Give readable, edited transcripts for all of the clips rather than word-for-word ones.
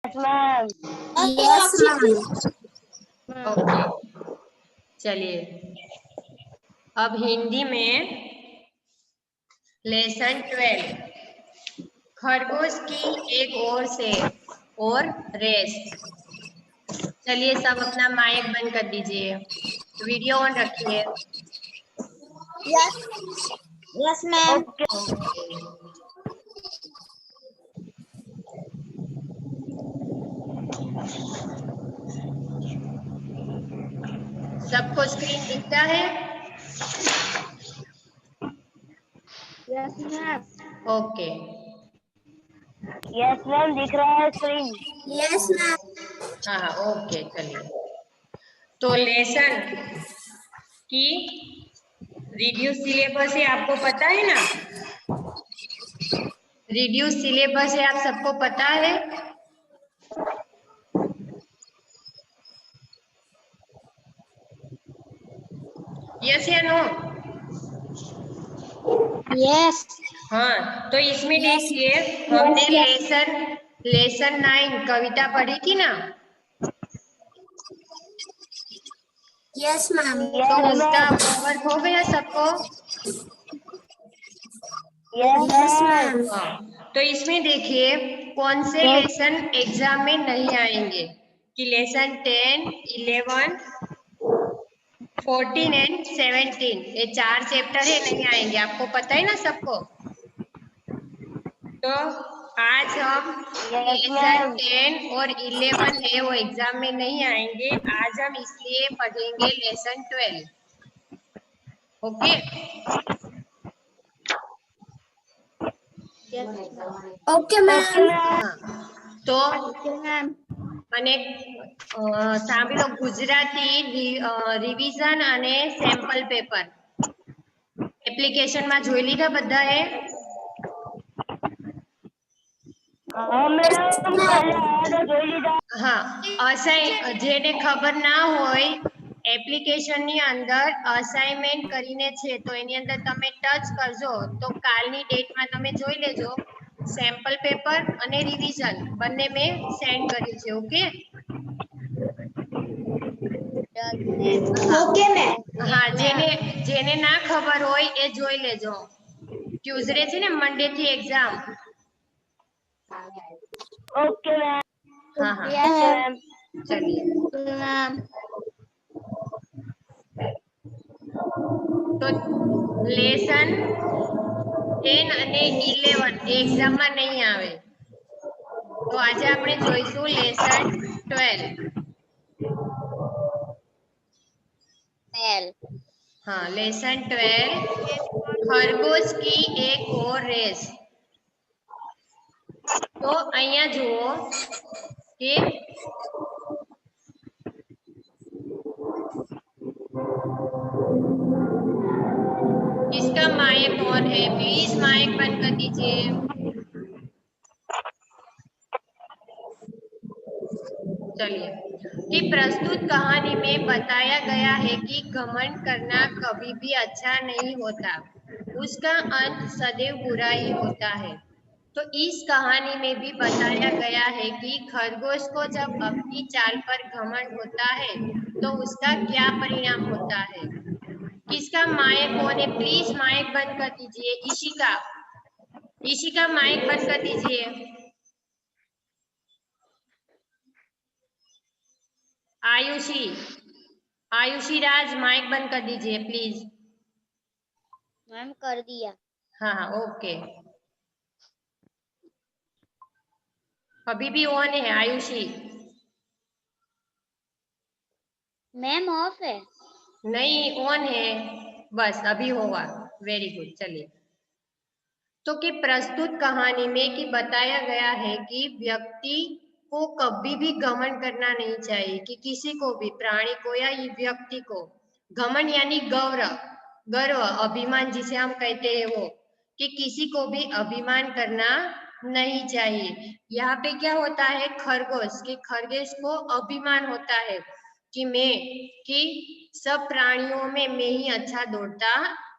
Ma'am. Yes ma'am. Okay, चलिए अब हिंदी में लेसन 12 खरगोश की एक ओर से और रेस। चलिए सब अपना माइक बंद कर दीजिए, वीडियो ऑन रखिए। Yes yes ma'am. सबको स्क्रीन दिखता है? Yes ma'am. Okay, yes ma'am, दिख रहा है स्क्रीन। Yes ma'am. हाँ ओके चलिए। तो लेसन की रिड्यूस सिलेबस है, आपको पता है ना? रिड्यूस सिलेबस है, आप सबको पता है? यस या नो? यस। हाँ, तो इसमें Yes. देखिए हमने Yes, लेसन 9 कविता पढ़ी थी ना, यस मैम। तो यस उसका मैम। होमवर्क हो गया सबको? Yes yes ma'am. मैम। हाँ, तो इसमें देखिए कौन से लेसन एग्जाम में नहीं आएंगे, कि लेसन 10, 11, 14 एंड 17 ये 4 चैप्टर है, नहीं आएंगे, आपको पता है ना सबको? तो आज हम यस लेसन मैम। 10 और 11 है वो एग्जाम में नहीं आएंगे, आज हम इसलिए पढ़ेंगे लेसन 12। Okay, okay ma'am. हाँ तो ओके मैम। અને સાંભળો ગુજરાતી રિવિઝન અને સેમ્પલ પેપર એપ્લિકેશનમાં જોઈ લીધા બધાએ? हाँ मैडम, पहले आया था, જોઈ લીધા। હા, જેને ખબર ના હોય એપ્લિકેશનની અંદર અસાઇનમેન્ટ કરીને છે તો એની અંદર તમે ટચ કરજો તો કાલની ડેટમાં તમે જોઈ લેજો, સેમ્પલ પેપર અને રિવિઝન બંને મેં સેન્ડ કર્યું છે। Okay, okay ma'am. હા, જેને ના ખબર હોય એ જોઈ લેજો। ટ્યુઝડે છે ને, મંડે થી એક્ઝામ। Okay ma'am. हाँ हाँ ओके मैम। चलिए, मैम। तो લેસન 10 અને 11 એક્ઝામમાં નહીં આવે, તો આજે આપણે જોઈશું લેસન 12। हाँ, लेसन 12 खरगोश की एक और रेस। तो અહીંયા જુઓ કે इसका माइक ऑन है, प्लीज माइक बंद कर दीजिए। चलिए, कि प्रस्तुत कहानी में बताया गया है कि घमंड करना कभी भी अच्छा नहीं होता, उसका अंत सदैव बुरा ही होता है। तो इस कहानी में भी बताया गया है कि खरगोश को जब अपनी चाल पर घमंड होता है तो उसका क्या परिणाम होता है। किसका माइक ऑन है, प्लीज माइक बंद कर दीजिए। इशिका माइक बंद कर दीजिए। आयुषी राज माइक बंद कर दीजिए प्लीज। मैम कर दिया। हाँ हाँ ओके, अभी भी ऑन है आयुषी? मैम ऑफ है। नहीं, ऑन है, बस अभी होगा। Very good. चलिए, तो कि प्रस्तुत कहानी में कि बताया गया है कि व्यक्ति को कभी भी घमंड करना नहीं चाहिए, कि किसी को भी, प्राणी को या व्यक्ति को। घमंड यानी गर्व, अभिमान जिसे हम कहते हैं वो, कि किसी को भी अभिमान करना नहीं चाहिए। यहाँ पे क्या होता है, खरगोश को अभिमान होता है कि सब प्राणियों में मैं ही अच्छा दौड़ता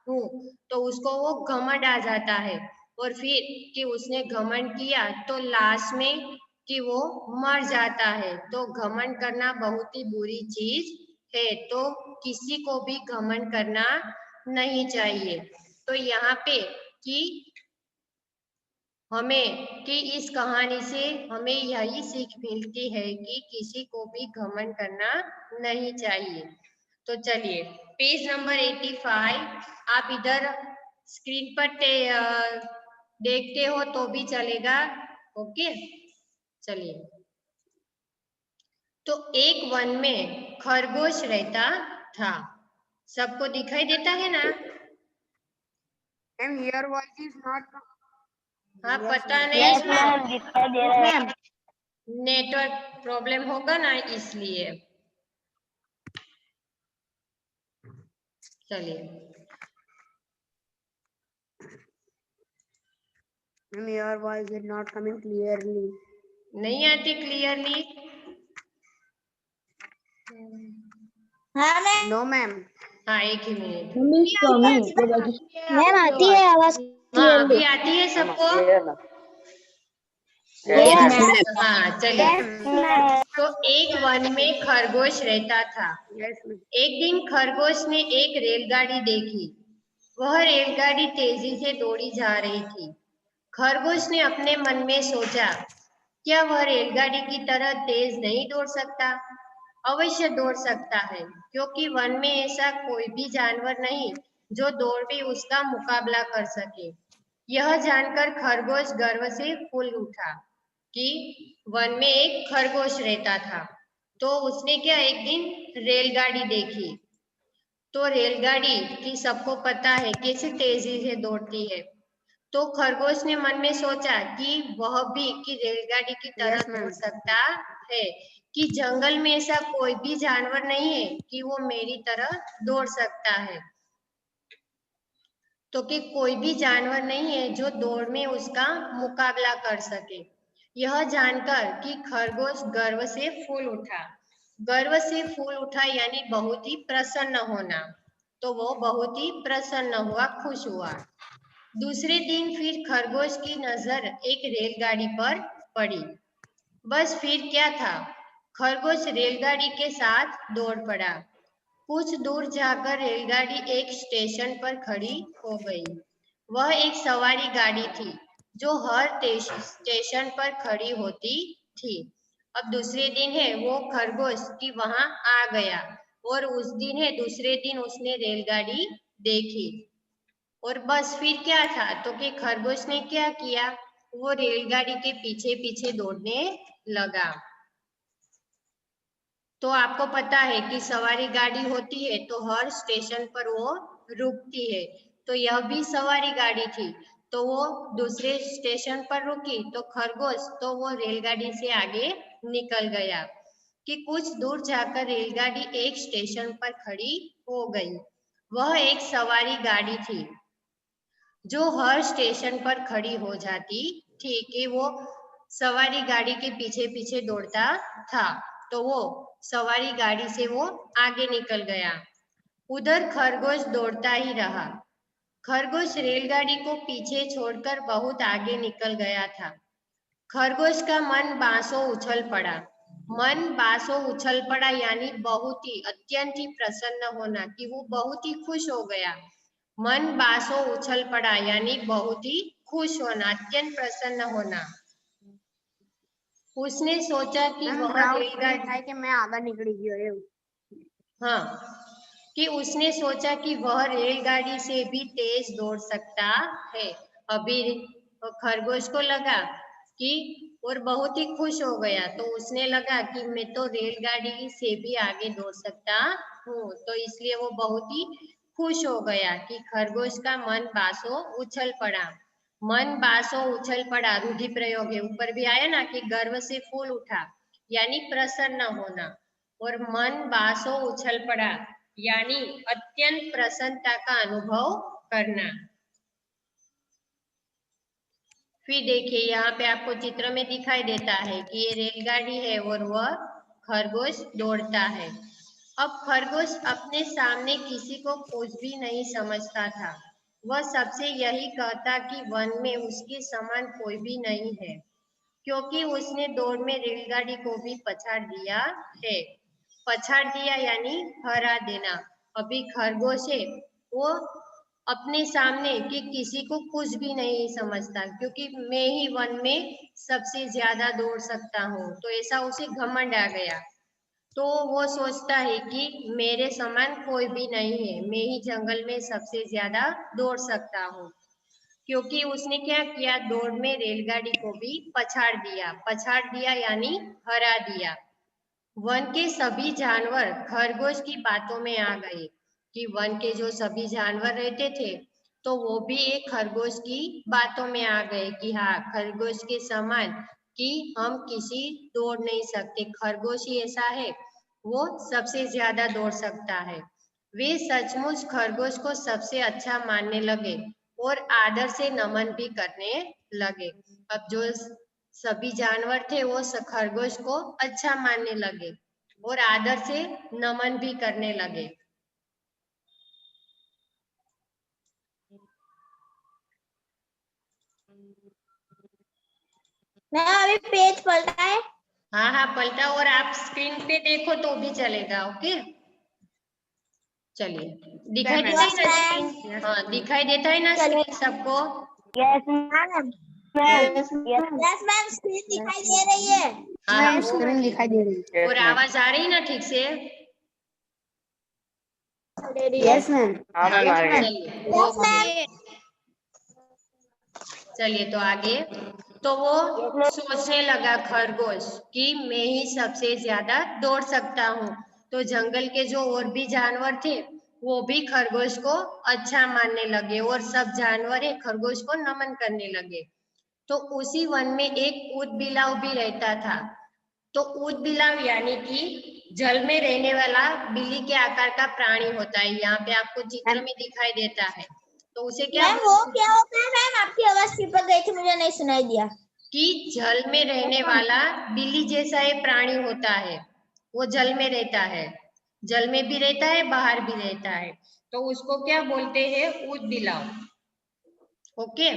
हूँ, तो उसको वो घमंड आ जाता है। और फिर कि उसने घमंड किया तो लास्ट में कि वो मर जाता है। तो घमंड करना बहुत ही बुरी चीज है, तो किसी को भी घमंड करना नहीं चाहिए। तो यहाँ पे कि हमें कि इस कहानी से हमें यही सीख मिलती है कि किसी को भी घमंड करना नहीं चाहिए। तो चलिए पेज नंबर 85 आप इधर स्क्रीन पर देखते हो तो भी चलेगा। ओके चलिए। तो एक वन में खरगोश रहता था। सबको दिखाई देता है ना? Ma'am, your voice is not. हाँ Yes, पता ma'am. नहीं यस इसमें मैम दिखाई दे रहा है। नेटवर्क प्रॉब्लम होगा ना इसलिए। चलिए Ma'am, your voice is not coming clearly. नहीं आती क्लियरली? हाँ मैम। No, ma'am. हाँ एक ही मिनट। मैम आती है आवाज हाँ अभी क्लियरली। आती है सबको? यस हाँ चलिए। मैम। तो एक वन में खरगोश रहता था। Yes, ma'am. एक दिन खरगोश ने एक रेलगाड़ी देखी। वह रेलगाड़ी तेजी से दौड़ी जा रही थी। खरगोश ने अपने मन में सोचा, क्या वह रेलगाड़ी की तरह तेज नहीं दौड़ सकता? अवश्य दौड़ सकता है, क्योंकि वन में ऐसा कोई भी जानवर नहीं जो दौड़ भी उसका मुकाबला कर सके। यह जानकर खरगोश गर्व से फूल उठा कि वन में एक खरगोश रहता था। तो उसने क्या एक दिन रेलगाड़ी देखी। तो रेलगाड़ी की सबको पता है कैसे तेजी से दौड़ती है। तो खरगोश ने मन में सोचा कि वह भी कि रेलगाड़ी की तरह Yes, ma'am. दौड़ सकता है, कि जंगल में ऐसा कोई भी जानवर नहीं है कि वो मेरी तरह दौड़ सकता है। तो कि कोई भी जानवर नहीं है जो दौड़ में उसका मुकाबला कर सके। यह जानकर कि खरगोश गर्व से फूल उठा। गर्व से फूल उठा यानी बहुत ही प्रसन्न होना। तो वो बहुत ही प्रसन्न हुआ, खुश हुआ। दूसरे दिन फिर खरगोश की नजर एक रेलगाड़ी पर पड़ी। बस फिर क्या था, खरगोश रेलगाड़ी के साथ दौड़ पड़ा। कुछ दूर जाकर रेलगाड़ी एक स्टेशन पर खड़ी हो गई। वह एक सवारी गाड़ी थी जो हर स्टेशन पर खड़ी होती थी। अब दूसरे दिन है वो खरगोश की वहां आ गया और उस दिन है दूसरे दिन उसने रेलगाड़ी देखी। और बस फिर क्या था, तो कि खरगोश ने क्या किया, वो रेलगाड़ी के पीछे पीछे दौड़ने लगा। तो आपको पता है कि सवारी गाड़ी होती है तो हर स्टेशन पर वो रुकती है। तो यह भी सवारी गाड़ी थी, तो वो दूसरे स्टेशन पर रुकी। तो खरगोश तो वो रेलगाड़ी से आगे निकल गया। कि कुछ दूर जाकर रेलगाड़ी एक स्टेशन पर खड़ी हो गई। वह एक सवारी गाड़ी थी जो हर स्टेशन पर खड़ी हो जाती थी, कि वो सवारी गाड़ी के पीछे पीछे दौड़ता था। तो वो सवारी गाड़ी से वो आगे निकल गया। उधर खरगोश दौड़ता ही रहा। खरगोश रेलगाड़ी को पीछे छोड़कर बहुत आगे निकल गया था। खरगोश का मन बांसों उछल पड़ा। मन बांसों उछल पड़ा यानी बहुत ही अत्यंत ही प्रसन्न होना, कि वो बहुत ही खुश हो गया। मन बांसों उछल पड़ा यानी बहुत ही खुश होना, अत्यंत प्रसन्न होना। उसने सोचा कि Ma'am, वह डाउट ये रेलगाड़ी, था कि मैं आधा निकल गया हूँ। हाँ, कि उसने सोचा कि वह रेलगाड़ी से भी तेज दौड़ सकता है। अभी खरगोश को लगा कि, और बहुत ही खुश हो गया। तो उसने लगा कि मैं तो रेलगाड़ी से भी आगे दौड़ सकता हूँ। तो इसलिए वो बहुत ही खुश हो गया कि खरगोश का मन बांसों उछल पड़ा। मन बांसों उछल पड़ा रूढ़ि प्रयोग है, ऊपर भी आया ना कि गर्व से फूल उठा यानी प्रसन्न होना, और मन बांसों उछल पड़ा यानी अत्यंत प्रसन्नता का अनुभव करना। फिर देखिए यहाँ पे आपको चित्र में दिखाई देता है कि ये रेलगाड़ी है और वह खरगोश दौड़ता है। अब खरगोश अपने सामने किसी को कुछ भी नहीं समझता था। वह सबसे यही कहता कि वन में उसके समान कोई भी नहीं है, क्योंकि उसने दौड़ में रेलगाड़ी को भी पछाड़ दिया है। पछाड़ दिया यानी हरा देना। अभी खरगोश है वो अपने सामने कि किसी को कुछ भी नहीं समझता, क्योंकि मैं ही वन में सबसे ज्यादा दौड़ सकता हूँ, तो ऐसा उसे घमंड आ गया। तो वो सोचता है कि मेरे समान कोई भी नहीं है, मैं ही जंगल में सबसे ज्यादा दौड़ सकता हूँ। क्योंकि उसने क्या किया, दौड़ में रेलगाड़ी को भी पछाड़ दिया। पछाड़ दिया यानी हरा दिया। वन के सभी जानवर खरगोश की बातों में आ गए कि वन के जो सभी जानवर रहते थे तो वो भी एक खरगोश की बातों में आ गए कि हाँ, खरगोश के समान कि हम किसी दौड़ नहीं सकते, खरगोश ही ऐसा है वो सबसे ज्यादा दौड़ सकता है। वे सचमुच खरगोश को सबसे अच्छा मानने लगे और आदर से नमन भी करने लगे। अब जो सभी जानवर थे वो खरगोश को अच्छा मानने लगे और आदर से नमन भी करने लगे। मैं अभी पेज पलटा है। हाँ हाँ पलटा, और आप स्क्रीन पे देखो तो भी चलेगा। ओके चलिए, दिखाई देता है ना स्क्रीन? हाँ दिखाई देता है ना स्क्रीन सबको? यस हाँ ma'am. Ma'am. Yes ma'am, screen दिखाई दे रही है। हाँ मैम स्क्रीन दिखाई दे रही है। और आवाज आ रही ना ठीक से? Yes ma'am. हाँ चलिए यस मैम। चलिए तो आगे। तो वो सोचने लगा खरगोश कि मैं ही सबसे ज्यादा दौड़ सकता हूँ। तो जंगल के जो और भी जानवर थे वो भी खरगोश को अच्छा मानने लगे और सब जानवर है खरगोश को नमन करने लगे। तो उसी वन में एक ऊद बिलाव भी रहता था। तो ऊद बिलाव यानी कि जल में रहने वाला बिल्ली के आकार का प्राणी होता है। यहाँ पे आपको चित्र में दिखाई देता है। तो उसे क्या मैम वो क्या होता है मैम? आपकी आवाज चिपक गई थी, मुझे नहीं सुनाई दिया। कि जल में रहने वाला बिल्ली जैसा एक प्राणी होता है, वो जल में रहता है, जल में भी रहता है बाहर भी रहता है। तो उसको क्या बोलते हैं? ऊद बिलाव। ओके,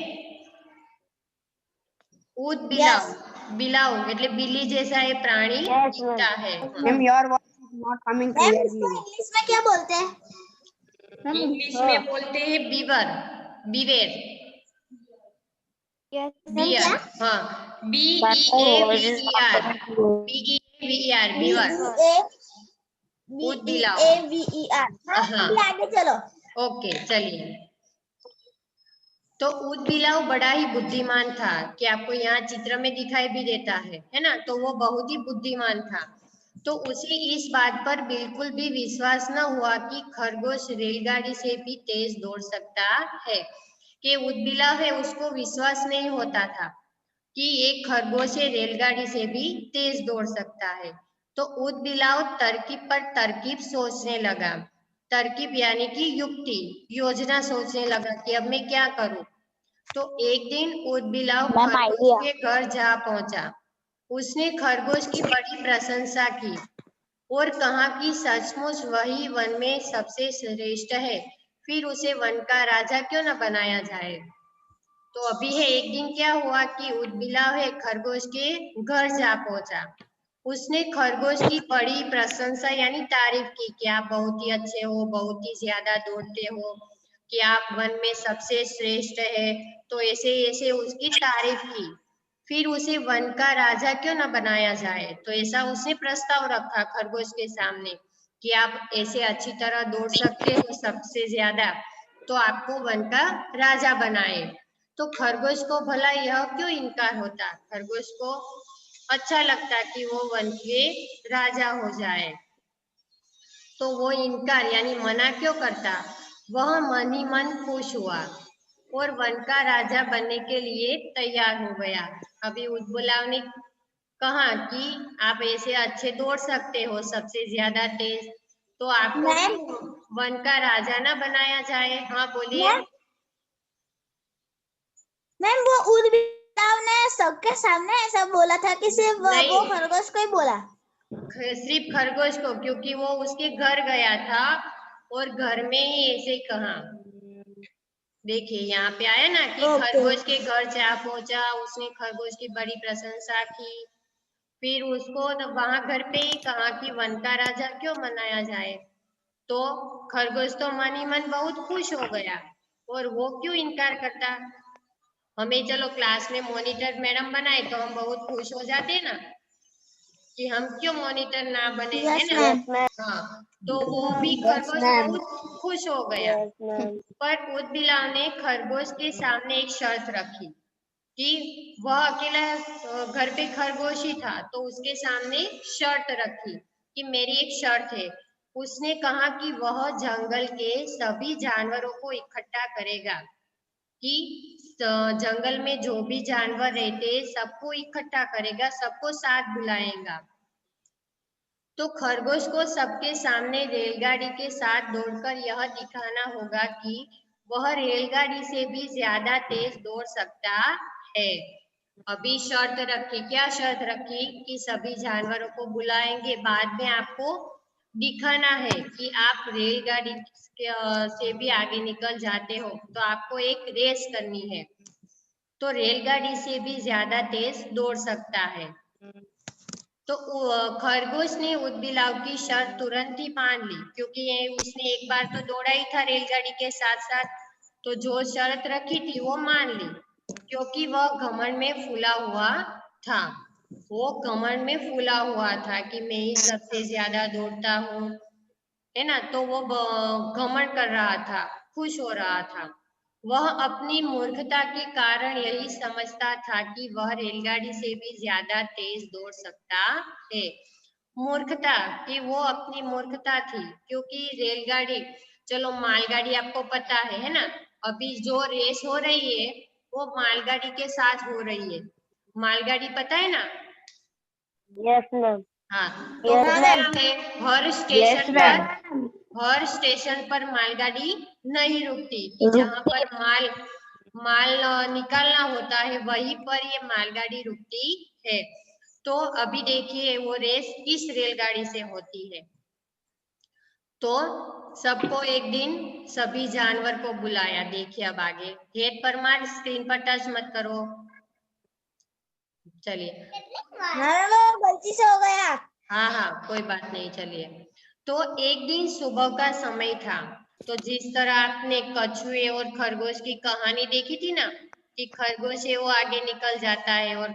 ऊद बिलाव। बिलाव એટલે बिल्ली जैसा ये प्राणी दिखता है। Ma'am your voice is not coming ma'am इसको क्लियरली। इंग्लिश में क्या बोलते हैं? इंग्लिश में बोलते हैं बीवर, बीवेर, मैम बियर। क्या? हाँ, BEAVER, BEAVER, B beaver. E A ऊद बी बिलाव। A V E R. हाँ हाँ अभी आगे चलो। ओके चलिए। तो ऊद बिलाव बड़ा ही बुद्धिमान था, कि आपको यहाँ चित्र में दिखाई भी देता है ना? तो वो बहुत ही बुद्धिमान था। तो उसे इस बात पर बिल्कुल भी विश्वास न हुआ कि खरगोश रेलगाड़ी से भी तेज दौड़ सकता है। कि ऊद बिलाव है उसको विश्वास नहीं होता था कि एक खरगोश रेलगाड़ी से भी तेज दौड़ सकता है। तो ऊद बिलाव तरकीब पर तरकीब सोचने लगा। तरकीब यानी कि युक्ति, योजना सोचने लगा कि अब मैं क्या करूं। तो एक दिन ऊद बिलाव खरगोश के घर जा पहुंचा। उसने खरगोश की बड़ी प्रशंसा की और कहा कि सचमुच वही वन में सबसे श्रेष्ठ है, फिर उसे वन का राजा क्यों न बनाया जाए। तो अभी है एक दिन क्या हुआ कि ऊद बिलाव है खरगोश के घर जा पहुंचा। उसने खरगोश की बड़ी प्रशंसा यानी तारीफ की कि आप बहुत ही अच्छे हो, बहुत ही ज्यादा दौड़ते हो, कि आप वन में सबसे श्रेष्ठ है। तो ऐसे ऐसे उसकी तारीफ की। फिर उसे वन का राजा क्यों न बनाया जाए। तो ऐसा उसने प्रस्ताव रखा खरगोश के सामने कि आप ऐसे अच्छी तरह दौड़ सकते हो सबसे ज्यादा, तो आपको वन का राजा बनाए। तो खरगोश को भला यह क्यों इनकार होता, खरगोश को अच्छा लगता कि वो वन के राजा हो जाए। तो वो इनकार यानी मना क्यों करता। वह मन ही मन खुश हुआ और वन का राजा बनने के लिए तैयार हो गया। अभी ऊद बिलाव ने कहा कि आप ऐसे अच्छे दौड़ सकते हो सबसे ज्यादा तेज, तो आपको भी मैम वन का राजा ना बनाया जाए। हाँ बोलिए। मैम वो ऊद बिलाव ने सबके सामने ऐसा बोला था कि सिर्फ वो नहीं, खरगोश को ही बोला? सिर्फ खरगोश को, क्योंकि वो उसके घर गया था और घर में ही ऐसे कहा। देखिए यहाँ पे आया ना कि Okay. खरगोश के घर जा पहुंचा, उसने खरगोश की बड़ी प्रशंसा की, फिर उसको वहां घर पे ही कहा कि वन का राजा क्यों मनाया जाए। तो खरगोश तो मन ही मन बहुत खुश हो गया, और वो क्यों इनकार करता। हमें चलो क्लास में मॉनिटर मैडम बनाए तो हम बहुत खुश हो जाते ना कि हम क्यों मॉनिटर ना बने, है Yes, ना। ma'am. हाँ, तो वो भी Yes, खरगोश ma'am. बहुत खुश हो गया। Yes, ma'am. पर ऊदबिलाव ने खरगोश के सामने एक शर्त रखी कि वह अकेला घर पे खरगोश ही था, तो उसके सामने शर्त रखी कि मेरी एक शर्त है। उसने कहा कि वह जंगल के सभी जानवरों को इकट्ठा करेगा, कि जंगल में जो भी जानवर रहते सबको इकट्ठा करेगा, सबको साथ बुलाएगा। तो खरगोश को सबके सामने रेलगाड़ी के साथ दौड़कर यह दिखाना होगा कि वह रेलगाड़ी से भी ज्यादा तेज दौड़ सकता है। अभी शर्त रखी, क्या शर्त रखी कि सभी जानवरों को बुलाएंगे, बाद में आपको दिखाना है कि आप रेलगाड़ी से भी आगे निकल जाते हो, तो आपको एक रेस करनी है, तो रेलगाड़ी से भी ज्यादा तेज दौड़ सकता है। तो खरगोश ने ऊदबिलाव की शर्त तुरंत ही मान ली, क्योंकि उसने एक बार तो दौड़ा ही था रेलगाड़ी के साथ साथ, तो जो शर्त रखी थी वो मान ली, क्योंकि वह घमंड में फूला हुआ था। वो घमंड में फूला हुआ था कि मैं ही सबसे ज्यादा दौड़ता हूँ, है ना। तो वो घमंड कर रहा था, खुश हो रहा था। वह अपनी मूर्खता के कारण यही समझता था कि वह रेलगाड़ी से भी ज्यादा तेज दौड़ सकता है। मूर्खता, कि वो अपनी मूर्खता थी, क्योंकि रेलगाड़ी, चलो मालगाड़ी आपको पता है ना। अभी जो रेस हो रही है वो मालगाड़ी के साथ हो रही है। मालगाड़ी पता है ना। Yes, ma'am. हाँ, तो Yes, क्या ma'am. है, हर Yes, स्टेशन ma'am. पर हर स्टेशन पर मालगाड़ी नहीं रुकती, कि जहाँ पर माल निकालना होता है वहीं पर ये मालगाड़ी रुकती है। तो अभी देखिए वो रेस किस रेलगाड़ी से होती है। तो सबको एक दिन सभी जानवर को बुलाया। देखिए अब आगे हेड परमार, स्क्रीन पर टच मत करो। चलिए, मैडम गलती से हो गया। हाँ हाँ कोई बात नहीं, चलिए। तो एक दिन सुबह का समय था। तो जिस तरह आपने कछुए और खरगोश की कहानी देखी थी ना, कि खरगोश है वो आगे निकल जाता है और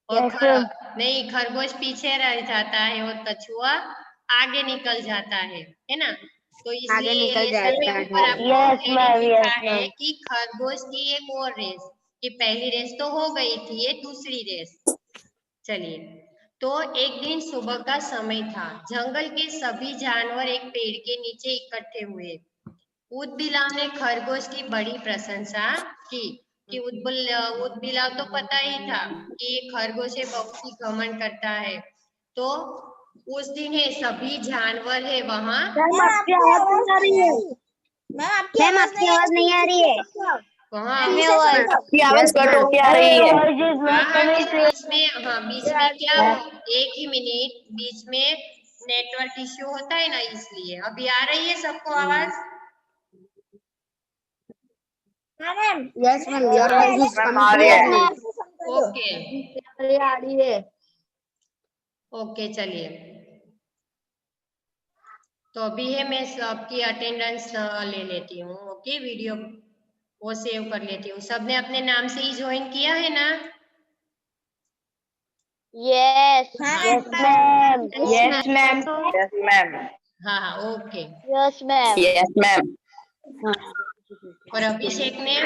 Yes, ma'am. नहीं, खरगोश पीछे रह जाता है और कछुआ आगे निकल जाता है ना। तो आगे इसलिए ये निकल लेसन में जाता है। ऊपर आपको Yes, हेडिंग ma'am. लिखा Yes, है ma'am. कि खरगोश की एक और रेस, कि पहली रेस तो हो गई थी, ये दूसरी रेस। चलिए, तो एक दिन सुबह का समय था। जंगल के सभी जानवर एक पेड़ के नीचे इकट्ठे हुए। ऊदबिलाव ने खरगोश की बड़ी प्रशंसा की, कि ऊदबिलाव तो पता ही था कि ये खरगोश है, बहुत ही घमंड करता है। तो उस दिन है सभी जानवर है वहां। मैम आपकी आवाज नहीं आ रही है। मैम आपकी आवाज नहीं आ रही है। वहाँ फिर से सुन लो। आपकी आवाज कट होके आ रही है। Voice is हाँ not हाँ, coming clear. बीच में, हाँ बीच में क्या हो, एक ही मिनट, बीच में नेटवर्क इश्यू होता है ना, इसलिए। अभी आ रही है सबको आवाज। हाँ मैम। Yes, ma'am. Your पहले voice is Ma'am, coming आ रही है। clearly. से समझो। ओके आ रही है। ओके, चलिए। तो अभी है मैं सबकी अटेंडेंस ले लेती हूँ। ओके, वीडियो वो सेव कर लेती हूँ। सबने अपने नाम से ही ज्वाइन किया है ना। Yes. हाँ Yes, ma'am. Yes, ma'am. Yes, ma'am. हाँ हाँ okay. Yes, ma'am. Yes, ma'am. और अभिषेक ने,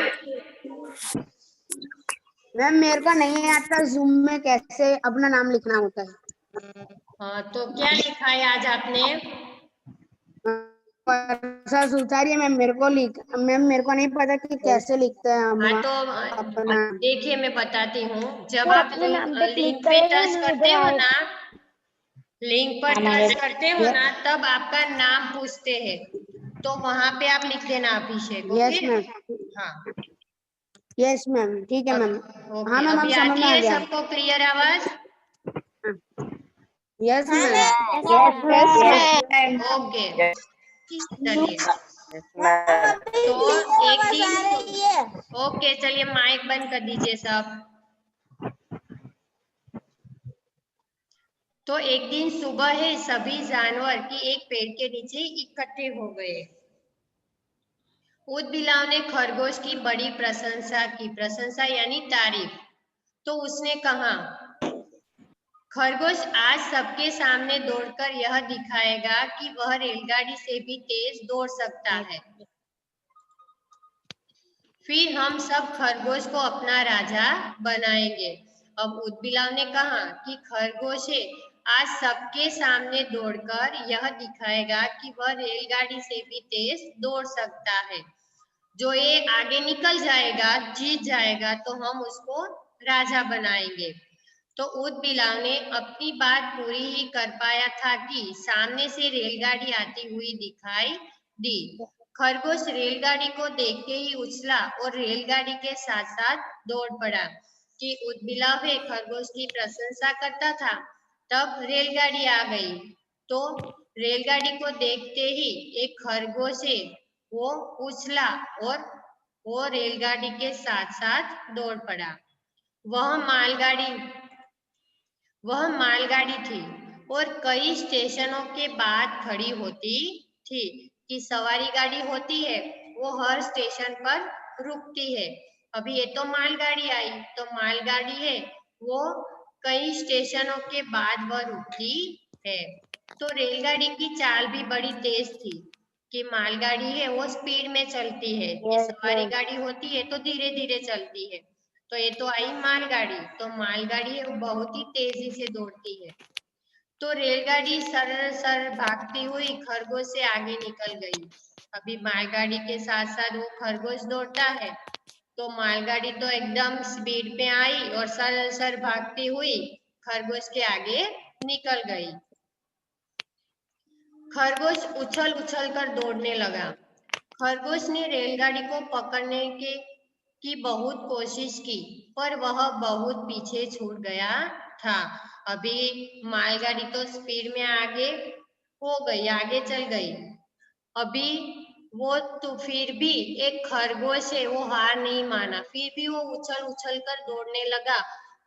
मैम मेरे को नहीं आता जूम में कैसे अपना नाम लिखना होता है। हाँ तो क्या लिखा है आज आपने। सर सुचारिए मैम, मैम मेरे को नहीं पता कि कैसे लिखते हैं हम हाँ तो अपना। देखिए मैं बताती हूँ। जब वो आप अपने नाम पे क्लिक लिंक पे करेगा टच ना, करते उधर हो आए। ना, लिंक पर टच करते हो ना, तब आपका नाम पूछते हैं, तो वहां पे आप लिख देना अभिषेक। Yes okay, ma'am. हाँ यस मैम, ठीक है मैम। ओके। हाँ मैम, अब अभी समझ आती में आ है गया। सबको क्लियर आवाज। यस हाँ ma'am. Ma'am. Yes, ma'am. Yes, ma'am. Okay चलिए, तो एक आवाज दिन आ रही है। ओके, चलिए माइक बंद कर दीजिए सब। तो एक दिन सुबह है, सभी जानवर की एक पेड़ के नीचे इकट्ठे हो गए। ऊदबिलाव ने खरगोश की बड़ी प्रशंसा की, प्रशंसा यानी तारीफ। तो उसने कहा, खरगोश आज सबके सामने दौड़कर यह दिखाएगा कि वह रेलगाड़ी से भी तेज दौड़ सकता है। फिर हम सब खरगोश को अपना राजा बनाएंगे। अब ऊदबिलाव ने कहा कि खरगोश आज सबके सामने दौड़कर यह दिखाएगा कि वह रेलगाड़ी से भी तेज दौड़ सकता है। जो ये आगे निकल जाएगा, जीत जाएगा, तो हम उसको राजा बनाएंगे। तो ऊदबिलाव ने अपनी बात पूरी ही कर पाया था कि सामने से रेलगाड़ी आती हुई दिखाई दी। खरगोश रेलगाड़ी को देखते ही उछला और रेलगाड़ी के साथ साथ दौड़ पड़ा। कि ऊदबिलाव खरगोश की प्रशंसा करता था, तब रेलगाड़ी आ गई। तो रेलगाड़ी को देखते ही एक खरगोश वो उछला और वो रेलगाड़ी के साथ साथ दौड़ पड़ा। वह मालगाड़ी थी और कई स्टेशनों के बाद खड़ी होती थी। कि सवारी गाड़ी होती है वो हर स्टेशन पर रुकती है। अभी ये तो मालगाड़ी आई, तो मालगाड़ी है वो कई स्टेशनों के बाद वह रुकती है। तो रेलगाड़ी की चाल भी बड़ी तेज थी। कि मालगाड़ी है वो स्पीड में चलती है, ये सवारी गाड़ी होती है तो धीरे धीरे चलती है। तो ये तो आई मालगाड़ी, तो मालगाड़ी है वो बहुत ही तेजी से दौड़ती है। तो रेलगाड़ी सर सर भागती हुई खरगोश से आगे निकल गई। अभी मालगाड़ी के साथ साथ वो खरगोश दौड़ता है, तो मालगाड़ी तो एकदम स्पीड पे आई और सर सर भागती हुई खरगोश के आगे निकल गई। खरगोश उछल उछल कर दौड़ने लगा। खरगोश ने रेलगाड़ी को पकड़ने की बहुत कोशिश की, पर वह बहुत पीछे छूट गया था। अभी मालगाड़ी तो स्पीड में आगे हो गई, आगे चल गई। अभी वो तो फिर भी एक खरगोश है वो हार नहीं माना, फिर भी वो उछल उछल कर दौड़ने लगा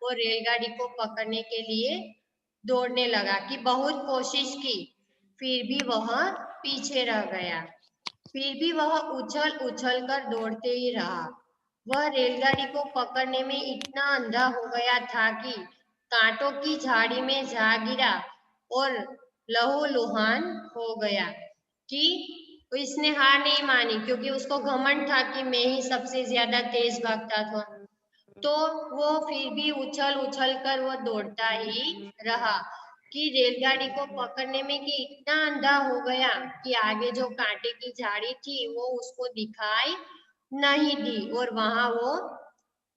और रेलगाड़ी को पकड़ने के लिए दौड़ने लगा। कि बहुत कोशिश की, फिर भी वह पीछे रह गया। फिर भी वह उछल उछल कर दौड़ते ही रहा। वह रेलगाड़ी को पकड़ने में इतना अंधा हो गया था कि कांटों की झाड़ी में जा गिरा और लहूलुहान हो गया। कि इसने हार नहीं मानी, क्योंकि उसको घमंड था कि मैं ही सबसे ज्यादा तेज भागता था। तो वो फिर भी उछल उछल कर वो दौड़ता ही रहा। कि रेलगाड़ी को पकड़ने में कि इतना अंधा हो गया कि आगे जो कांटे की झाड़ी थी वो उसको दिखाई नहीं दी और वहां वो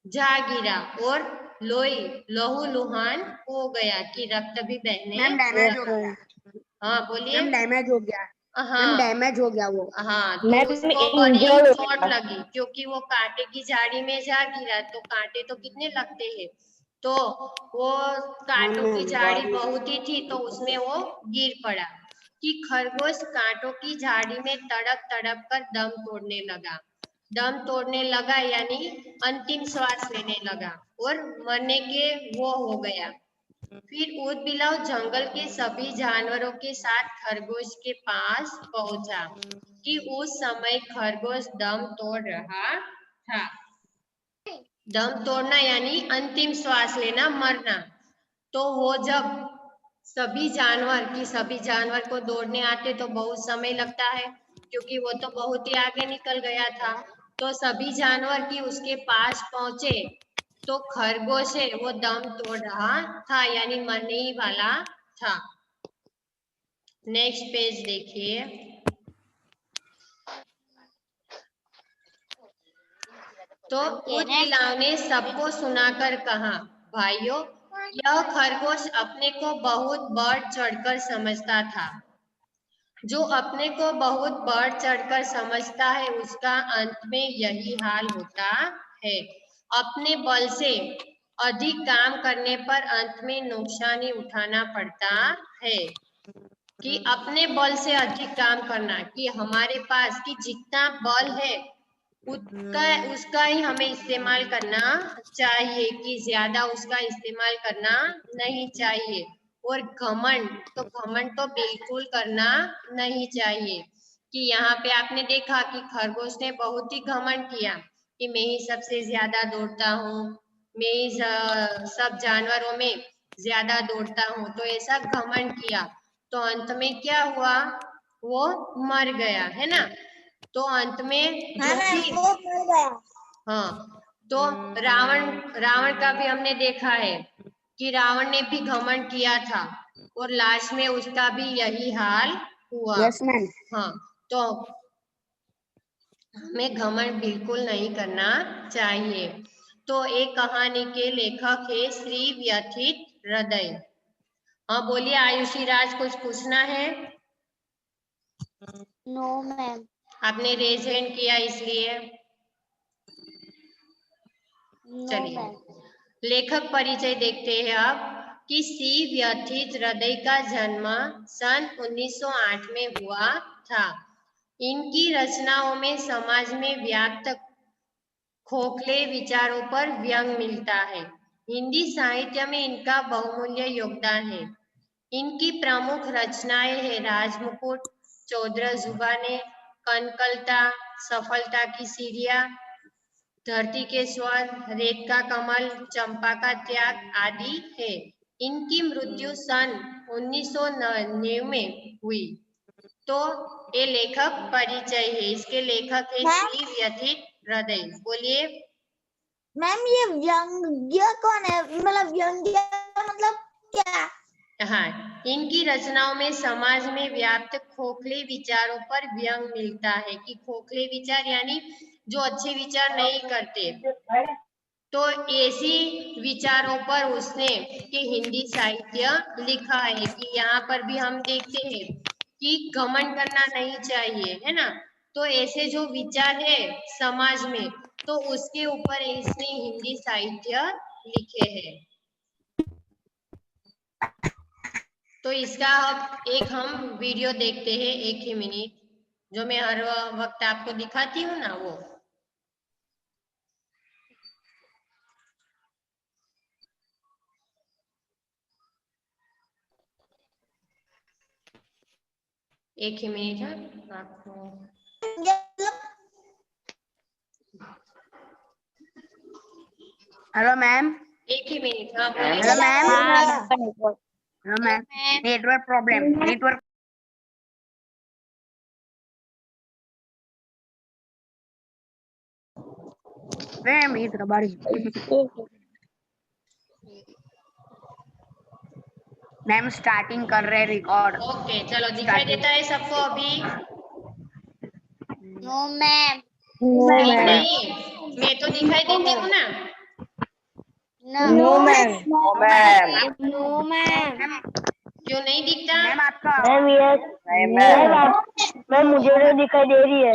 जा गिरा और लहूलुहान हो गया। कि रक्त भी बहने मैम डैमेज हो लगा। गया। हाँ बोलिए। मैम डैमेज हो गया। मैम हाँ डैमेज हो गया वो। हाँ, तो मैम उसको बड़ी इंजर्ड हो चोट गया। लगी, क्योंकि वो कांटे की झाड़ी में जा गिरा। तो कांटे तो कितने लगते हैं, तो वो हाँ कांटों की मैम झाड़ी गॉड। बहुत ही थी, तो उसमें वो गिर पड़ा। कि खरगोश कांटों की झाड़ी में तड़प तड़प कर दम तोड़ने लगा। दम तोड़ने लगा यानी अंतिम श्वास लेने लगा और मरने के वो हो गया। फिर ऊदबिलाव जंगल के सभी जानवरों के साथ खरगोश के पास पहुंचा। कि उस समय खरगोश दम तोड़ रहा था। दम तोड़ना यानी अंतिम श्वास लेना, मरना। तो वो जब सभी जानवर को दौड़ने आते तो बहुत समय लगता है, क्योंकि वो तो बहुत ही आगे निकल गया था। तो सभी जानवर की उसके पास पहुंचे, तो खरगोश है वो दम तोड़ रहा था यानी मरने ही वाला था। नेक्स्ट पेज देखिए। तो ऊदबिलाव ने सबको सुनाकर कहा, भाइयों, यह खरगोश अपने को बहुत बढ़ चढ़कर समझता था। जो अपने को बहुत बढ़ चढ़कर समझता है उसका अंत में यही हाल होता है। अपने बल से अधिक काम करने पर अंत में नुकसान ही उठाना पड़ता है। कि अपने बल से अधिक काम करना, कि हमारे पास कि जितना बल है उसका ही हमें इस्तेमाल करना चाहिए, कि ज्यादा उसका इस्तेमाल करना नहीं चाहिए। और घमंड तो बिल्कुल करना नहीं चाहिए। कि यहाँ पे आपने देखा कि खरगोश ने बहुत ही घमंड किया कि मैं ही सबसे ज्यादा दौड़ता हूँ, मैं ही सब जानवरों में ज्यादा दौड़ता हूँ, तो ऐसा घमंड किया। तो अंत में क्या हुआ, वो मर गया, है ना। तो अंत में हाँ जो मैम, भी, वो मर गया। हाँ, तो रावण का भी हमने देखा है कि रावण ने भी घमंड किया था और लास्ट में उसका भी यही हाल हुआ। Yes ma'am. हाँ, तो हमें घमंड बिल्कुल नहीं करना चाहिए। तो एक कहानी के लेखक है श्री व्यथित हृदय। हाँ बोलिए आयुषी राज, कुछ पूछना है? No ma'am. आपने रेज हैंड किया इसलिए। नो चलिए मैम। लेखक परिचय देखते हैं अब कि श्री व्यथित हृदय का जन्म सन 1908 में हुआ था। इनकी रचनाओं में समाज में व्याप्त खोखले विचारों पर व्यंग मिलता है। हिंदी साहित्य में इनका बहुमूल्य योगदान है। इनकी प्रमुख रचनाएं हैं राजमुकुट, चौदह जुबानें, कनकलता, सफलता की सीढ़ियां, धरती के स्वर, रेत का कमल, चंपा का त्याग आदि है। इनकी मृत्यु सन 1999 में हुई। तो ये लेखक परिचय है, इसके लेखक है मैम, श्री व्यथित हृदय। बोलिए मैम ये व्यंग्य कौन है? मतलब व्यंग्य मतलब क्या? हाँ, इनकी रचनाओं में समाज में व्याप्त खोखले विचारों पर व्यंग मिलता है। कि खोखले विचार यानी जो अच्छे विचार नहीं करते, तो ऐसी विचारों पर उसने कि हिंदी साहित्य लिखा है। कि यहाँ पर भी हम देखते हैं कि घमंड करना नहीं चाहिए, है ना। तो ऐसे जो विचार है समाज में, तो उसके ऊपर इसने हिंदी साहित्य लिखे हैं। तो इसका एक हम वीडियो देखते हैं, 1 ही मिनट, जो मैं हर वक्त आपको दिखाती हूँ ना, वो। एक ही मिनट है आपको। Hello ma'am. एक ही मिनट, हाँ हेलो बोलिए। Ma'am. Hello ma'am, network problem, network. Ma'am इधर बारी। मैम स्टार्टिंग कर रहे रिकॉर्ड। ओके चलो, दिखाई देता है सबको अभी? No ma'am. नहीं, मैं तो दिखाई देती हूँ ना। No ma'am. No ma'am. No ma'am. क्यों नहीं दिखता? मैम आपका मैम यस मैम, मुझे तो दिखाई दे रही है।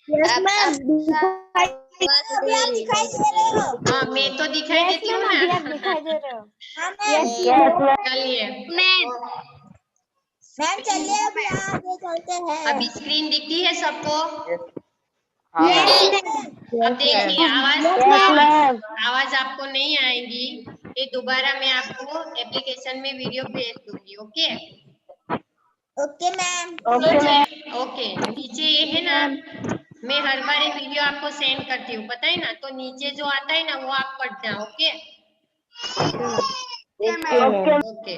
यस मैम, अभी आप दिखाई दे रहे हो। हाँ, मैं तो दिखाई देती हूँ ना। दिखाई दे रहे हो। हाँ मैम। Yes ma'am. चलिए, मैम चलिए अभी आगे चलते हैं। अभी स्क्रीन दिखती है सबको? Yes ma'am. अब देखिए, यस मैम। आवाज आपको नहीं आएगी। ये दोबारा मैं आपको एप्लीकेशन में वीडियो भेज दूंगी। Okay okay ma'am. Okay ma'am. Okay, नीचे ये है ना, मैं हर बार ये वीडियो आपको सेंड करती हूँ, पता है ना। तो नीचे जो आता है ना, वो आप पढ़ना। ओके ओके ओके,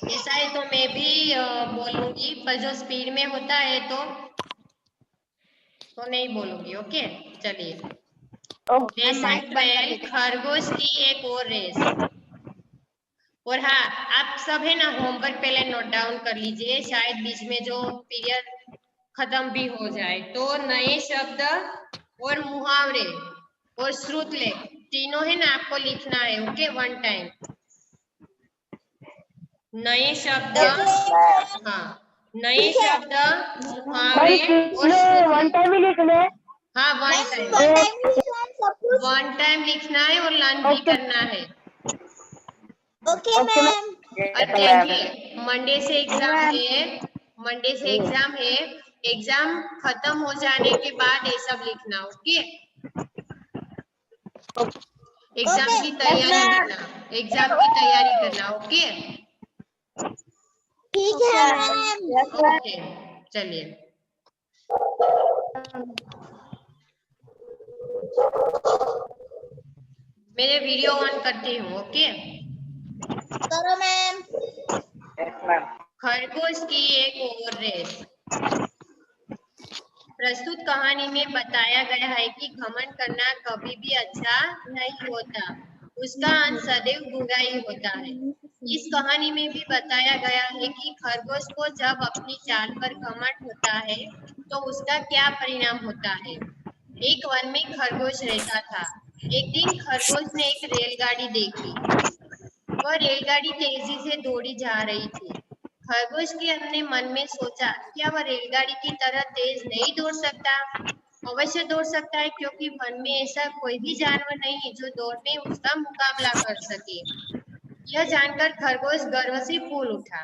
ऐसा है तो मैं भी बोलूंगी, पर जो स्पीड में होता है तो नहीं बोलूंगी। ओके चलिए। लेसन 12, खरगोश की एक और रेस। और हाँ, आप सब है ना होमवर्क पहले नोट डाउन कर लीजिए, शायद बीच में जो पीरियड खत्म भी हो जाए। तो नए शब्द और मुहावरे और श्रुतलेख तीनों है ना आपको लिखना है। ओके, 1 टाइम नए शब्द। हाँ, नए ठीक है। शब्द, मुहावरे और वन श्रुतलेख। टाइम ही लिखना है। हाँ, 1 मैम टाइम, वन टाइम ही लिखना है सब कुछ। 1 टाइम लिखना है और लर्न भी ओके करना है। Okay ma'am. देखिए मंडे से एग्जाम है, मंडे से एग्जाम है। एग्जाम खत्म हो जाने के बाद ये सब लिखना। ओके, एग्जाम की तैयारी करना, एग्जाम की तैयारी करना। ओके ठीक है मैम। ओके, चलिए। मेरे वीडियो ऑन करती हूँ। ओके, करो मैम। खरगोश की एक और रेस। प्रस्तुत कहानी में बताया गया है कि घमंड करना कभी भी अच्छा नहीं होता, उसका अंत सदैव बुरा ही होता है। इस कहानी में भी बताया गया है कि खरगोश को जब अपनी चाल पर घमंड होता है तो उसका क्या परिणाम होता है। एक वन में खरगोश रहता था। एक दिन खरगोश ने एक रेलगाड़ी देखी। वह रेलगाड़ी तेजी से दौड़ी जा रही थी। खरगोश के अपने मन में सोचा, क्या वह रेलगाड़ी की तरह तेज नहीं दौड़ सकता? अवश्य दौड़ सकता है, क्योंकि वन में ऐसा कोई भी जानवर नहीं जो दौड़ में उसका मुकाबला कर सके। यह जानकर खरगोश गर्व से फूल उठा।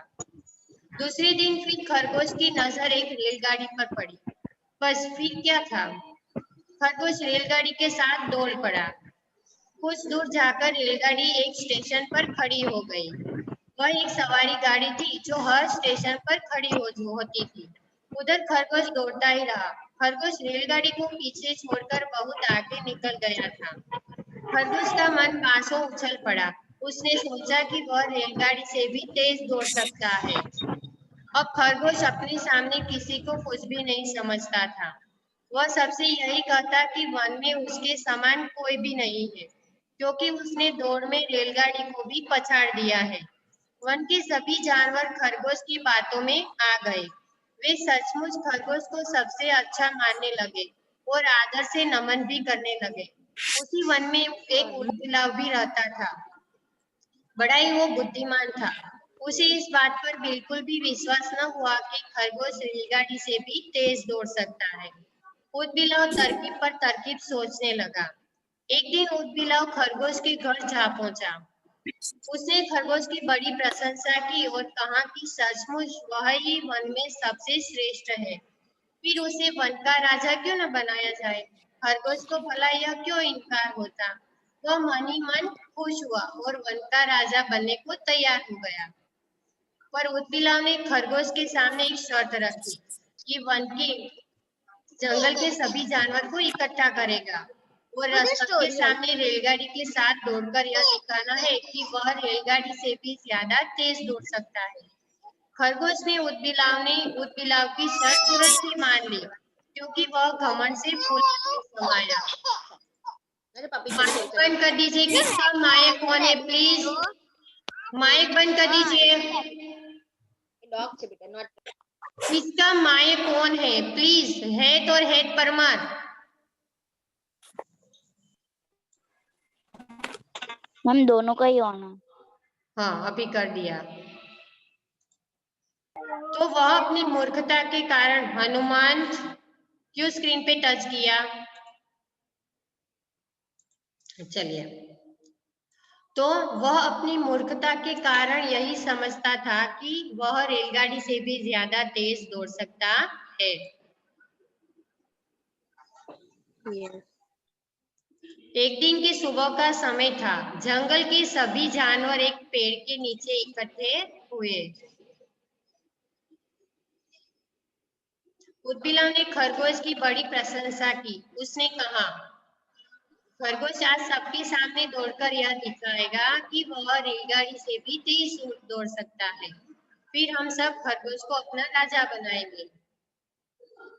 दूसरे दिन फिर खरगोश की नजर एक रेलगाड़ी पर पड़ी। बस फिर क्या था, खरगोश रेलगाड़ी के साथ दौड़ पड़ा। कुछ दूर जाकर रेलगाड़ी एक स्टेशन पर खड़ी हो गई। वह एक सवारी गाड़ी थी जो हर स्टेशन पर खड़ी होती थी। उधर खरगोश दौड़ता ही रहा। खरगोश रेलगाड़ी को पीछे छोड़कर बहुत आगे निकल गया था। खरगोश का मन पासों उछल पड़ा। उसने सोचा कि वह रेलगाड़ी से भी तेज दौड़ सकता है। अब खरगोश अपने सामने किसी को कुछ भी नहीं समझता था। वह सबसे यही कहता कि वन में उसके समान कोई भी नहीं है, क्योंकि उसने दौड़ में रेलगाड़ी को भी पछाड़ दिया है। वन के सभी जानवर खरगोश की बातों में आ गए। वे सचमुच खरगोश को सबसे अच्छा मानने लगे और आदर से नमन भी करने लगे। उसी वन में एक ऊदबिलाव भी रहता था। बड़ा ही वो बुद्धिमान था। उसे इस बात पर बिल्कुल भी विश्वास न हुआ कि खरगोश रेलगाड़ी से भी तेज दौड़ सकता है। ऊदबिलाव तरकीब पर तरकीब सोचने लगा। एक दिन ऊदबिलाव खरगोश के घर जा पहुंचा। उसने खरगोश की बड़ी प्रशंसा की और कहा कि सचमुच वह ही वन में सबसे श्रेष्ठ है। फिर उसे वन का राजा क्यों न बनाया जाए? खरगोश को भला यह क्यों इनकार होता? वह मन ही मन खुश हुआ और वन का राजा बनने को तैयार हो गया। पर ऊदबिलाव ने खरगोश के सामने एक शर्त रखी कि वन के जंगल के सभी जानवर को इकट्ठा करेगा और सबके सामने रेलगाड़ी के साथ दौड़कर यह दिखाना है कि वह रेलगाड़ी से भी ज्यादा तेज दौड़ सकता है। खरगोश ने ऊदबिलाव की शर्त तुरंत ही मान ली, क्योंकि वह घमंड से फूल समाया। माइक बंद कर दीजिए। किसका माइक ऑन है प्लीज? माइक बंद कर दीजिए। किसका माइक ऑन है प्लीज? हेड और हेड परमार। मैम दोनों का ही ऑन है। हाँ अभी कर दिया। तो वह अपनी मूर्खता के कारण हनुमान क्यों स्क्रीन पे टच किया? चलिए, तो वह अपनी मूर्खता के कारण यही समझता था कि वह रेलगाड़ी से भी ज्यादा तेज दौड़ सकता है। एक दिन की सुबह का समय था। जंगल के सभी जानवर एक पेड़ के नीचे इकट्ठे हुए। ऊदबिलाव ने खरगोश की बड़ी प्रशंसा की। उसने कहा, खरगोश आज सबके सामने दौड़कर यह दिखाएगा कि वह रेलगाड़ी से भी तेज दौड़ सकता है। फिर हम सब खरगोश को अपना राजा बनाएंगे।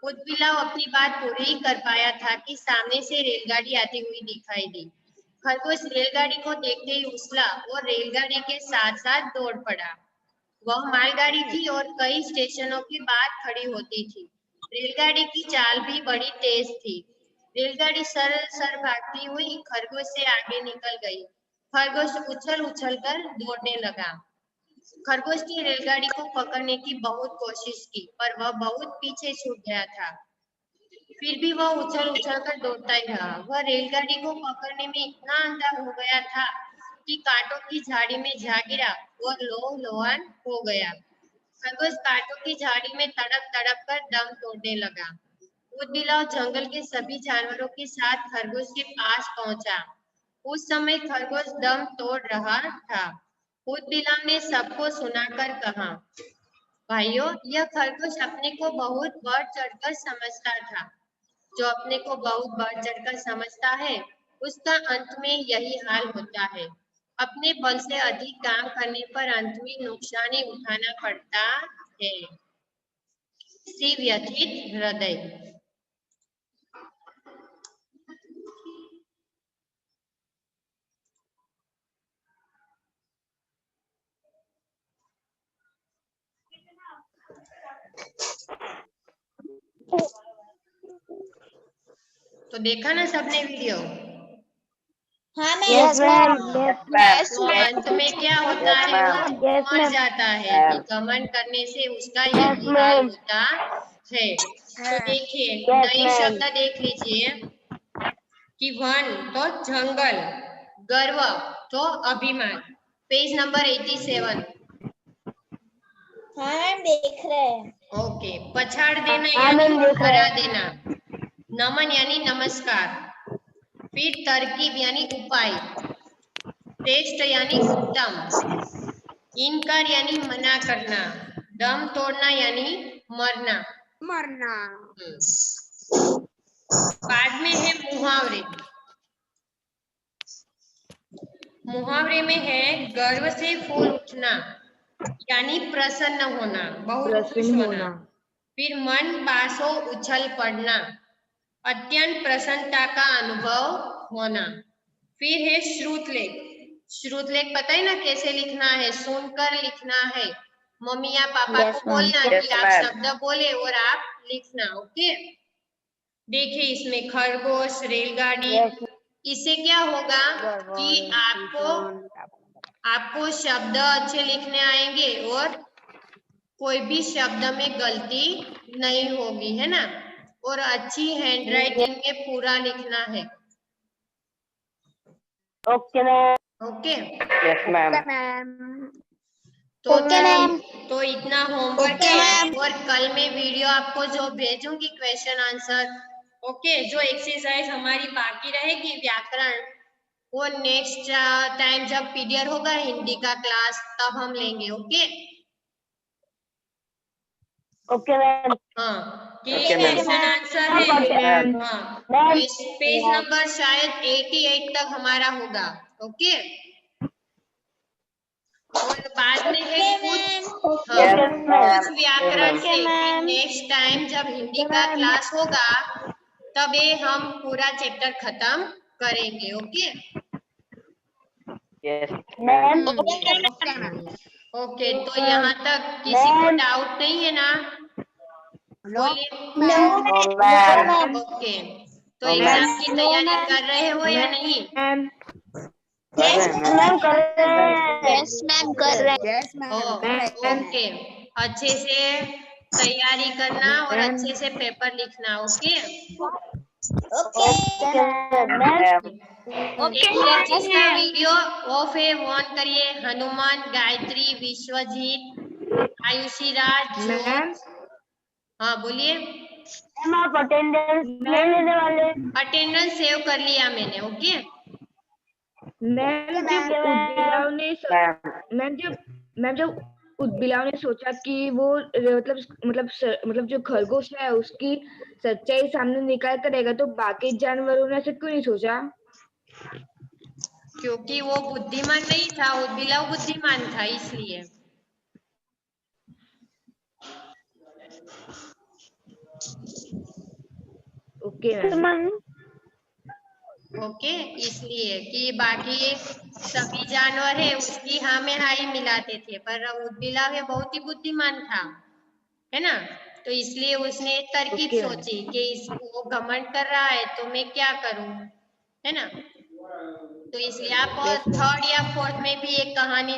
ऊदबिलाव अपनी बात पूरी ही कर पाया था कि सामने से रेलगाड़ी आती हुई दिखाई दी। खरगोश रेलगाड़ी को देखते ही उछला और रेलगाड़ी के साथ साथ दौड़ पड़ा। वह मालगाड़ी थी और कई स्टेशनों के बाद खड़ी होती थी। रेलगाड़ी की चाल भी बड़ी तेज थी। रेलगाड़ी सर भागती हुई खरगोश से आगे निकल गई। खरगोश उछल उछल कर दौड़ने लगा। खरगोश की रेलगाड़ी को पकड़ने की बहुत कोशिश की, पर वह बहुत पीछे छूट गया था। फिर भी वह उछल उछल कर दौड़ता ही रहा। वह रेलगाड़ी को पकड़ने में इतना अंधा हो गया था कि कांटों की झाड़ी में जा गिरा और लोहन हो गया। खरगोश कांटों की झाड़ी में तड़प तड़प कर दम तोड़ने लगा। ऊदबिलाव जंगल के सभी जानवरों के साथ खरगोश के पास पहुंचा। उस समय खरगोश दम तोड़ रहा था। ऊदबिलाव ने सबको सुनाकर कहा, भाइयों, यह खरगोश अपने को बहुत बढ़ चढ़कर समझता था। जो अपने को बहुत बढ़ चढ़कर समझता है, उसका अंत में यही हाल होता है। अपने बल से अधिक काम करने पर अंत में नुकसान ही उठाना पड़ता है। सी व्यथित हृदय। तो देखा ना सबने वीडियो? हाँ यस मैम, तो अंत में क्या होता है, वो मर जाता है कि घमंड करने से उसका यही हाल होता है। तो देखिए, नए शब्द देख लीजिए कि वन तो जंगल, गर्व तो अभिमान। Page number 87। हाँ मैम देख रहे हैं। ओके, पछाड़ देना यानी हरा देना। नमन यानी नमस्कार। फिर तरकीब यानी उपाय। श्रेष्ठ यानी उत्तम। इनकार यानी मना करना। दम तोड़ना यानी मरना। मरना। बाद में है मुहावरे। मुहावरे में है गर्व से फूल उठना यानी प्रसन्न होना, बहुत खुश होना। फिर मन पासो उछल पड़ना, अत्यंत प्रसन्नता का अनुभव होना। फिर है श्रुतलेख। श्रुतलेख पता है ना कैसे लिखना है? सुनकर लिखना है। मम्मी या पापा को बोलना कि आप शब्द बोले और आप लिखना। ओके, देखिए इसमें खरगोश, रेलगाड़ी। इससे क्या होगा कि आपको शब्द अच्छे लिखने आएंगे और कोई भी शब्द में गलती नहीं होगी, है ना? और अच्छी हैंडराइटिंग में पूरा लिखना है। Okay ma'am. Okay, yes ma'am. तो इतना होमवर्क है और कल मैं वीडियो आपको जो भेजूंगी क्वेश्चन आंसर, ओके, जो एक्सरसाइज हमारी बाकी रहेगी व्याकरण, वो नेक्स्ट टाइम जब पीरियड होगा हिंदी का क्लास तब हम लेंगे। Okay okay ma'am. हाँ, कि क्वेश्चन आंसर है। हाँ, पेज नंबर शायद 88 तक हमारा होगा। ओके, और बाद में है कुछ व्याकरण से नेक्स्ट टाइम जब हिंदी का क्लास होगा तब ये हम पूरा चैप्टर खत्म करेंगे। Okay yes ma'am. ओके, तो यहाँ तक किसी को डाउट नहीं है ना? बोलिए। ओके, तो एग्जाम की तैयारी कर रहे हो या नहीं? मैम कर रहे हैं। यस मैम कर रहे हैं। ओके, अच्छे से तैयारी करना और अच्छे से पेपर लिखना। Okay ma'am. एक मिनट, जिसका वीडियो ऑफ है वो ऑन करिए। हनुमान, गायत्री, विश्वजीत, आयुषी राज, ज्योत। हाँ बोलिए। मैम आप अटेंडेंस नहीं लेने वाले? अटेंडेंस सेव कर लिया मैंने। ओके मैम जब उदबिलाव ने सोचा कि वो मतलब जो खरगोश है उसकी सच्चाई सामने निकाल करेगा, तो बाकी जानवरों ने ऐसे क्यों नहीं सोचा? क्योंकि वो बुद्धिमान नहीं था, उदबिलाव बुद्धिमान था, इसलिए। ओके, इसलिए कि बाकी सभी जानवर है उसकी हाँ में हाई मिलाते थे, पर उदबिलाव है बहुत ही बुद्धिमान था, है ना? तो इसलिए उसने तरकीब सोची कि इसको घमंड कर रहा है तो मैं क्या करूं, है ना? तो इसलिए आप थर्ड या फोर्थ में भी एक कहानी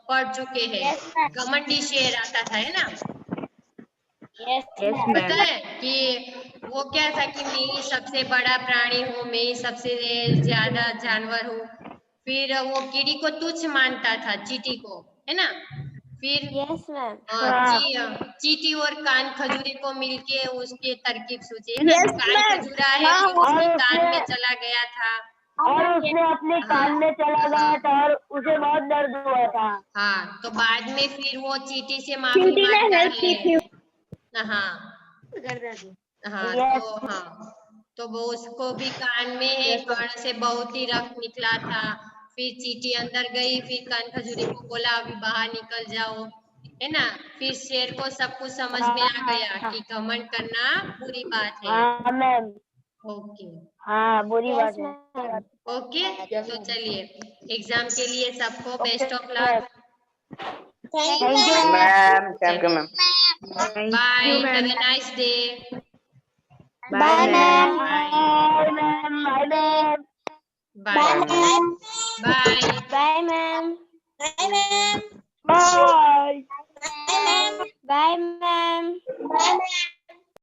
पढ़ चुके हैं, घमंडी शेर आता था, है ना? पता है कि वो क्या था कि मैं ही सबसे बड़ा प्राणी हूँ, मैं ही सबसे ज्यादा जानवर हूँ। फिर वो कीड़ी को तुच्छ मानता था, चींटी को, है ना। फिर यस मैम। चींटी और कान खजूरे को मिलके उसके तरकीब सूझी, है ना। Yes, कान ma'am. खजूरा है, हाँ, फिर उसके और कान में उसने- चला गया था। और उसने अपने कान में चला गया था और उसे बहुत दर्द हुआ था। हाँ, तो बाद में फिर वो चींटी से माफी चींटी ने मांगता help की थी। है। हाँ, Yes. तो वो उसको भी कान में कण से बहुत ही रक्त निकला था। फिर चींटी अंदर गई, फिर कान खजूरे को बोला अभी बाहर निकल जाओ, है ना। फिर शेर को सब कुछ समझ में आ गया कि घमंड करना बुरी बात है। हाँ मैम। ओके हाँ बुरी Yes, बात है। ma'am. ओके, तो चलिए एग्जाम के लिए सबको best of Okay, luck. Thank you, Thank you, ma'am. Ma'am, thank you ma'am. Bye, you, have ma'am. A nice day. Bye, ma'am. Bye, ma'am. Bye, ma'am. Bye ma'am. Bye. Bye, ma'am. Bye, ma'am. Bye. Bye, ma'am. Bye, ma'am. Bye, ma'am.